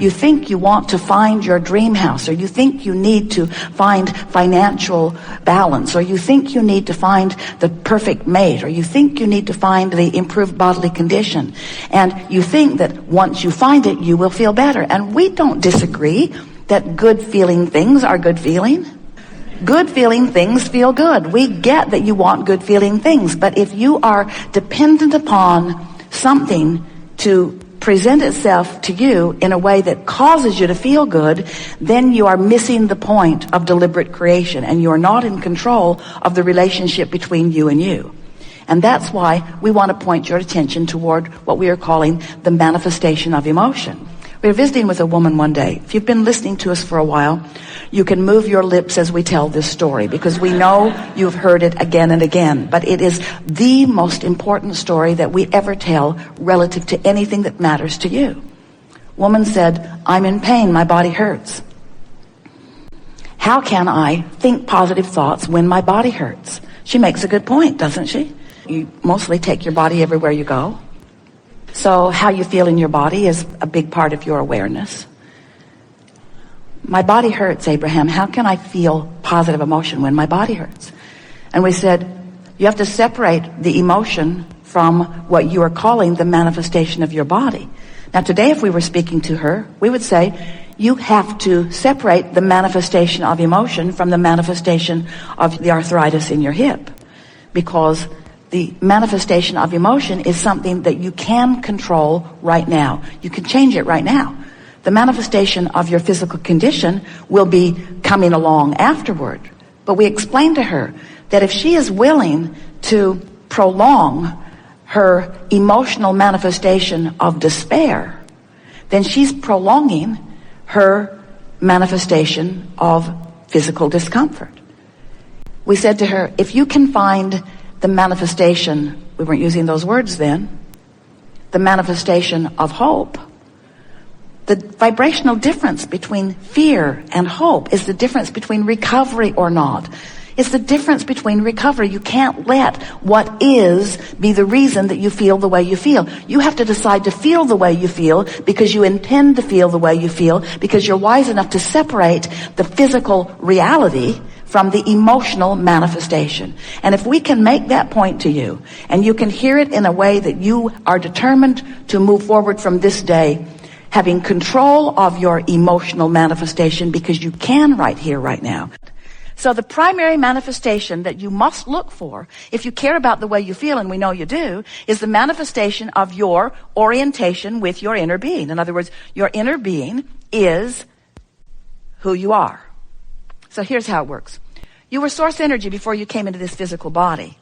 You think you want to find your dream house, or you think you need to find financial balance, or you think you need to find the perfect mate, or you think you need to find the improved bodily condition. And you think that once you find it, you will feel better. And we don't disagree that good feeling things are good feeling. Good feeling things feel good. We get that you want good feeling things. But if you are dependent upon something to present itself to you in a way that causes you to feel good, then you are missing the point of deliberate creation, and you are not in control of the relationship between you and you. And that's why we want to point your attention toward what we are calling the manifestation of emotion. We were visiting with a woman one day. If you've been listening to us for a while, you can move your lips as we tell this story, because we know you've heard it again and again. But it is the most important story that we ever tell relative to anything that matters to you. Woman said, "I'm in pain, my body hurts. How can I think positive thoughts when my body hurts?" She makes a good point, doesn't she? You mostly take your body everywhere you go. So how you feel in your body is a big part of your awareness. My body hurts, Abraham. How can I feel positive emotion when my body hurts? And we said, you have to separate the emotion from what you are calling the manifestation of your body. Now today, if we were speaking to her, we would say, you have to separate the manifestation of emotion from the manifestation of the arthritis in your hip. Because the manifestation of emotion is something that you can control right now. You can change it right now. The manifestation of your physical condition will be coming along afterward. But we explained to her that if she is willing to prolong her emotional manifestation of despair, then she's prolonging her manifestation of physical discomfort. We said to her, if you can find the manifestation, we weren't using those words then, the manifestation of hope. The vibrational difference between fear and hope is the difference between recovery or not. It's the difference between recovery. You can't let what is be the reason that you feel the way you feel. You have to decide to feel the way you feel because you intend to feel the way you feel, because you're wise enough to separate the physical reality from the emotional manifestation. And if we can make that point to you, and you can hear it in a way that you are determined to move forward from this day, having control of your emotional manifestation, because you can right here, right now. So the primary manifestation that you must look for, if you care about the way you feel, and we know you do, is the manifestation of your orientation with your inner being. In other words, your inner being is who you are. So here's how it works. You were source energy before you came into this physical body.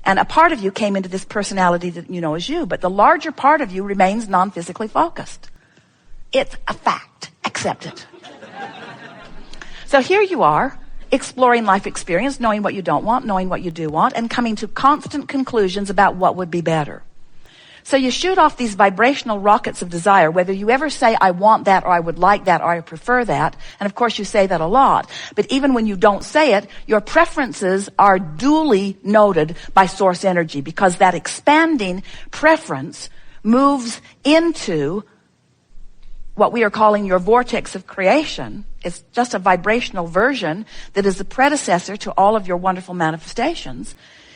And a part of you came into this personality that you know as you, but the larger part of you remains non-physically focused. It's a fact. Accept it. So here you are, exploring life experience, knowing what you don't want, knowing what you do want, and coming to constant conclusions about what would be better. So you shoot off these vibrational rockets of desire, whether you ever say, I want that, or I would like that, or I prefer that. And of course you say that a lot. But even when you don't say it, your preferences are duly noted by source energy, because that expanding preference moves into what we are calling your vortex of creation. It's just a vibrational version that is the predecessor to all of your wonderful manifestations.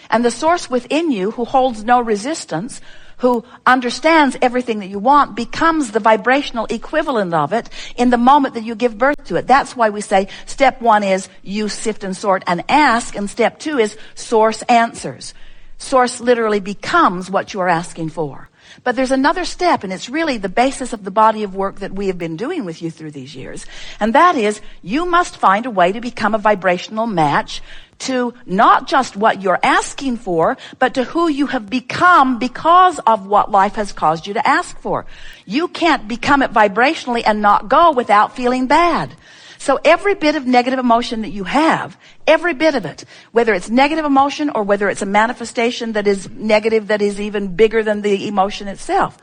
And the source within you, who holds no resistance, who understands everything that you want, becomes the vibrational equivalent of it in the moment that you give birth to it. That's why we say step 1 is you sift and sort and ask, and step 2 is source answers. Source literally becomes what you are asking for. But there's another step, and it's really the basis of the body of work that we have been doing with you through these years. And that is, you must find a way to become a vibrational match to not just what you're asking for, but to who you have become because of what life has caused you to ask for. You can't become it vibrationally and not go without feeling bad. So every bit of negative emotion that you have, every bit of it, whether it's negative emotion or whether it's a manifestation that is negative, that is even bigger than the emotion itself,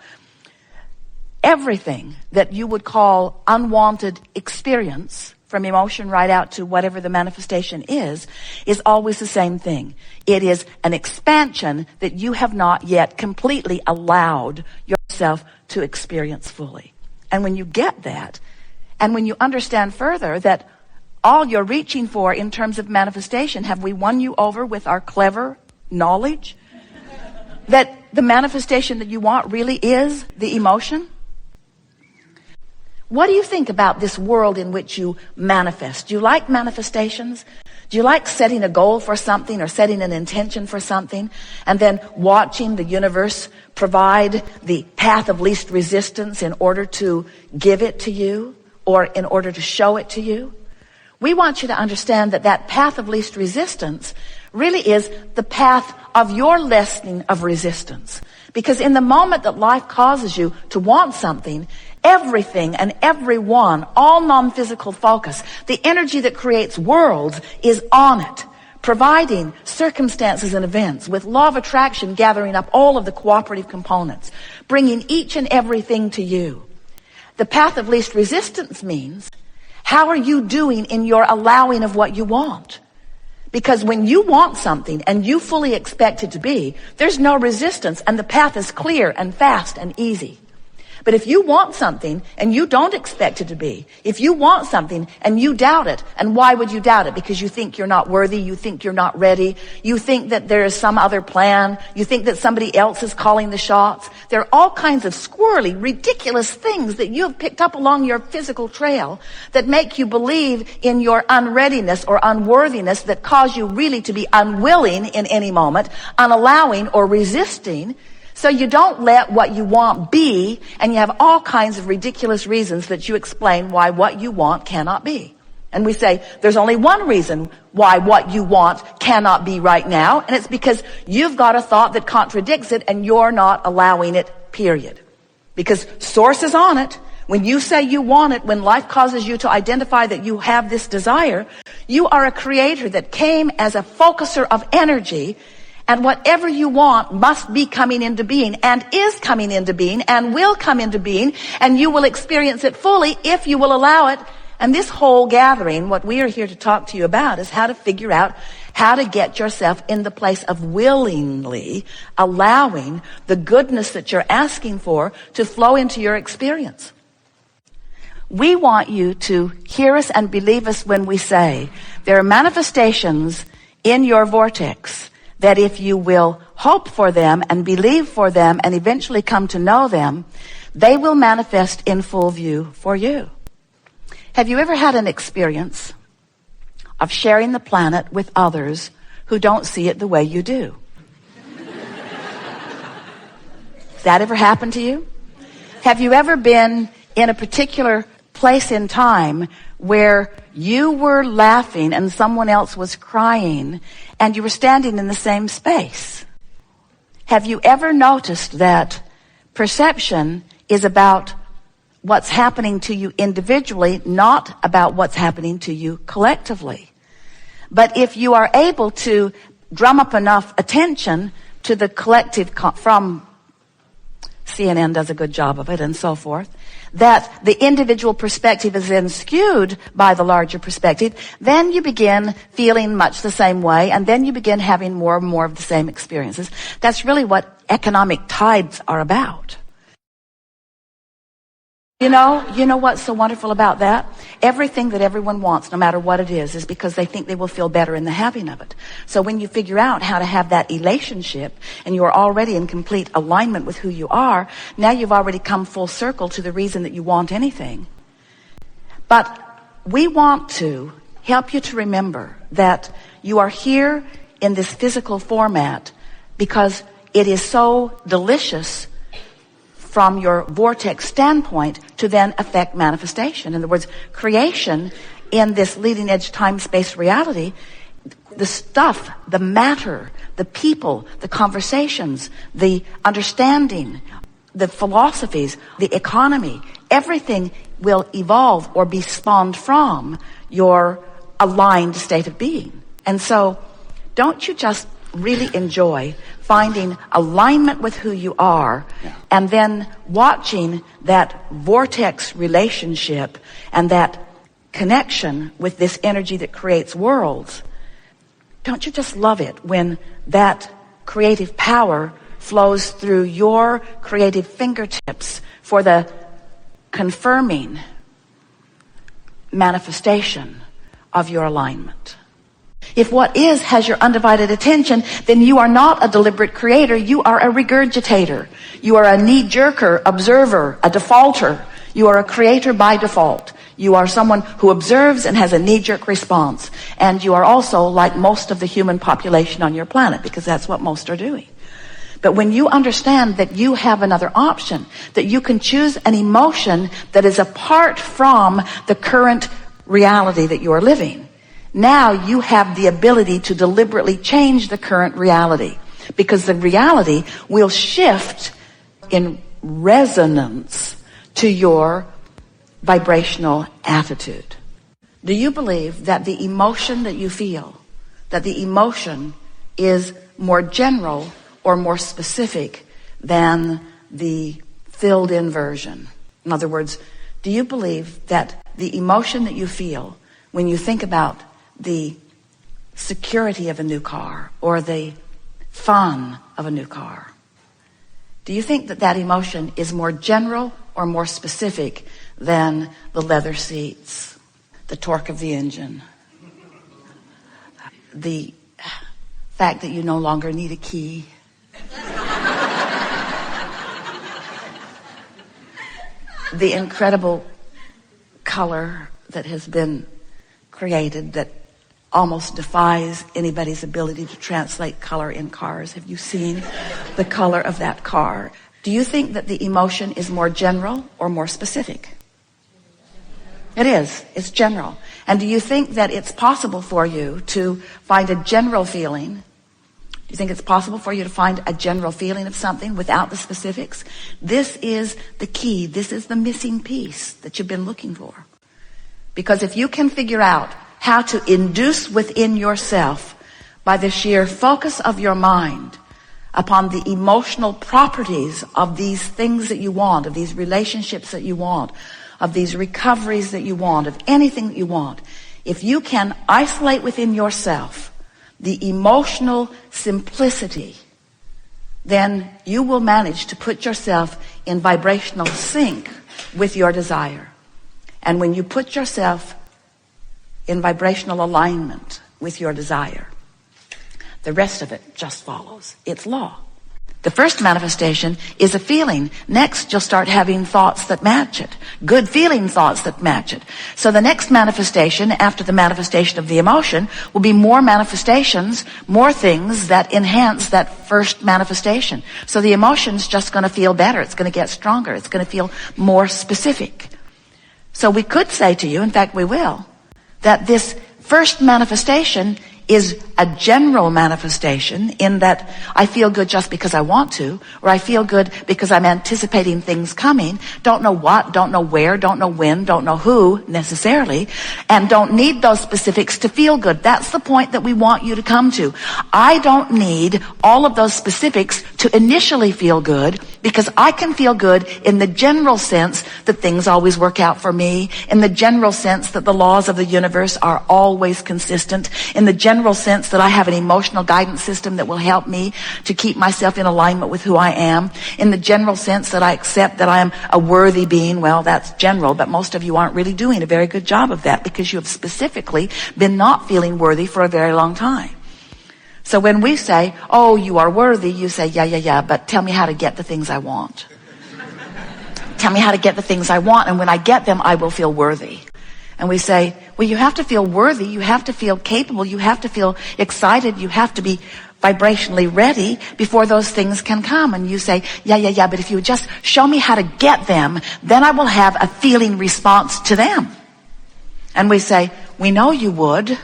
everything that you would call unwanted experience, from emotion right out to whatever the manifestation is always the same thing. It is an expansion that you have not yet completely allowed yourself to experience fully. And when you get that, and when you understand further that all you're reaching for in terms of manifestation, have we won you over with our clever knowledge? That the manifestation that you want really is the emotion? What do you think about this world in which you manifest? Do you like manifestations? Do you like setting a goal for something or setting an intention for something and then watching the universe provide the path of least resistance in order to give it to you or in order to show it to you? We want you to understand that that path of least resistance really is the path of your lessening of resistance. Because in the moment that life causes you to want something, everything and everyone, all non-physical focus, the energy that creates worlds is on it, providing circumstances and events with law of attraction gathering up all of the cooperative components, bringing each and everything to you. The path of least resistance means, how are you doing in your allowing of what you want? Because when you want something and you fully expect it to be, there's no resistance and the path is clear and fast and easy. But if you want something and you don't expect it to be, if you want something and you doubt it, and why would you doubt it? Because you think you're not worthy, you think you're not ready, you think that there is some other plan, you think that somebody else is calling the shots. There are all kinds of squirrely, ridiculous things that you have picked up along your physical trail that make you believe in your unreadiness or unworthiness, that cause you really to be unwilling in any moment, unallowing or resisting. So you don't let what you want be, and you have all kinds of ridiculous reasons that you explain why what you want cannot be. And we say, there's only one reason why what you want cannot be right now, and it's because you've got a thought that contradicts it, and you're not allowing it, period. Because source is on it. When you say you want it, when life causes you to identify that you have this desire, you are a creator that came as a focuser of energy. And whatever you want must be coming into being and is coming into being and will come into being, and you will experience it fully if you will allow it. And this whole gathering, what we are here to talk to you about, is how to figure out how to get yourself in the place of willingly allowing the goodness that you're asking for to flow into your experience. We want you to hear us and believe us when we say there are manifestations in your vortex that if you will hope for them and believe for them and eventually come to know them, they will manifest in full view for you. Have you ever had an experience of sharing the planet with others who don't see it the way you do? Has that ever happened to you? Have you ever been in a particular place in time where you were laughing and someone else was crying and you were standing in the same space? Have you ever noticed that perception is about what's happening to you individually, not about what's happening to you collectively? But if you are able to drum up enough attention to the collective from CNN does a good job of it and so forth, that the individual perspective is then skewed by the larger perspective, then you begin feeling much the same way, and then you begin having more and more of the same experiences. That's really what economic tides are about. You know what's so wonderful about that? Everything that everyone wants, no matter what it is because they think they will feel better in the having of it. So when you figure out how to have that relationship and you are already in complete alignment with who you are, now you've already come full circle to the reason that you want anything. But we want to help you to remember that you are here in this physical format because it is so delicious from your vortex standpoint to then affect manifestation. In other words, creation in this leading edge time-space reality, the stuff, the matter, the people, the conversations, the understanding, the philosophies, the economy, everything will evolve or be spawned from your aligned state of being. And so don't you just really enjoy finding alignment with who you are, and then watching that vortex relationship and that connection with this energy that creates worlds? Don't you just love it when that creative power flows through your creative fingertips for the confirming manifestation of your alignment. If what is has your undivided attention, then you are not a deliberate creator. You are a regurgitator. You are a knee-jerker, observer, a defaulter. You are a creator by default. You are someone who observes and has a knee-jerk response. And you are also like most of the human population on your planet, because that's what most are doing. But when you understand that you have another option, that you can choose an emotion that is apart from the current reality that you are living, now you have the ability to deliberately change the current reality, because the reality will shift in resonance to your vibrational attitude. Do you believe that the emotion that you feel, that the emotion is more general or more specific than the filled in version? In other words, do you believe that the emotion that you feel when you think about the security of a new car or the fun of a new car, do you think that that emotion is more general or more specific than the leather seats, the torque of the engine, the fact that you no longer need a key, the incredible color that has been created that almost defies anybody's ability to translate color in cars? Have you seen the color of that car? Do you think that the emotion is more general or more specific? It is. It's general. And do you think that it's possible for you to find a general feeling? Do you think it's possible for you to find a general feeling of something without the specifics? This is the key. This is the missing piece that you've been looking for. Because if you can figure out how to induce within yourself, by the sheer focus of your mind, upon the emotional properties of these things that you want, of these relationships that you want, of these recoveries that you want, of anything that you want, if you can isolate within yourself the emotional simplicity, then you will manage to put yourself in vibrational sync with your desire. And when you put yourself in vibrational alignment with your desire, the rest of it just follows. It's law. The first manifestation is a feeling. Next, you'll start having thoughts that match it. Good feeling thoughts that match it. So the next manifestation, after the manifestation of the emotion, will be more manifestations, more things that enhance that first manifestation. So the emotion's just going to feel better. It's going to get stronger. It's going to feel more specific. So we could say to you, in fact we will, that this first manifestation is a general manifestation, in that I feel good just because I want to, or I feel good because I'm anticipating things coming, don't know what, don't know where, don't know when, don't know who necessarily, and don't need those specifics to feel good. That's the point that we want you to come to. I don't need all of those specifics to initially feel good, because I can feel good in the general sense that things always work out for me, in the general sense that the laws of the universe are always consistent, in the general sense that I have an emotional guidance system that will help me to keep myself in alignment with who I am, in the general sense that I accept that I am a worthy being. Well, that's general, but most of you aren't really doing a very good job of that, because you have specifically been not feeling worthy for a very long time. So when we say, oh, you are worthy, you say, yeah, but tell me how to get the things I want. Tell me how to get the things I want, and when I get them, I will feel worthy. And we say, well, you have to feel worthy, you have to feel capable, you have to feel excited, you have to be vibrationally ready before those things can come. And you say, yeah, but if you would just show me how to get them, then I will have a feeling response to them. And we say, we know you would,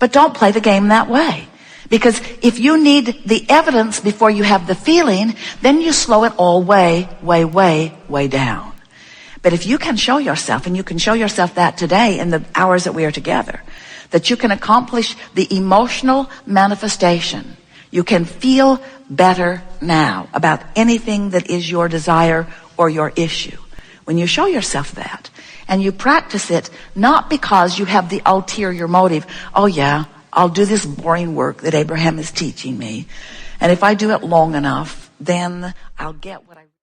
but don't play the game that way. Because if you need the evidence before you have the feeling, then you slow it all way down. But if you can show yourself, and you can show yourself that today in the hours that we are together, that you can accomplish the emotional manifestation, you can feel better now about anything that is your desire or your issue. When you show yourself that, and you practice it, not because you have the ulterior motive, oh yeah, I'll do this boring work that Abraham is teaching me, and if I do it long enough, then I'll get what I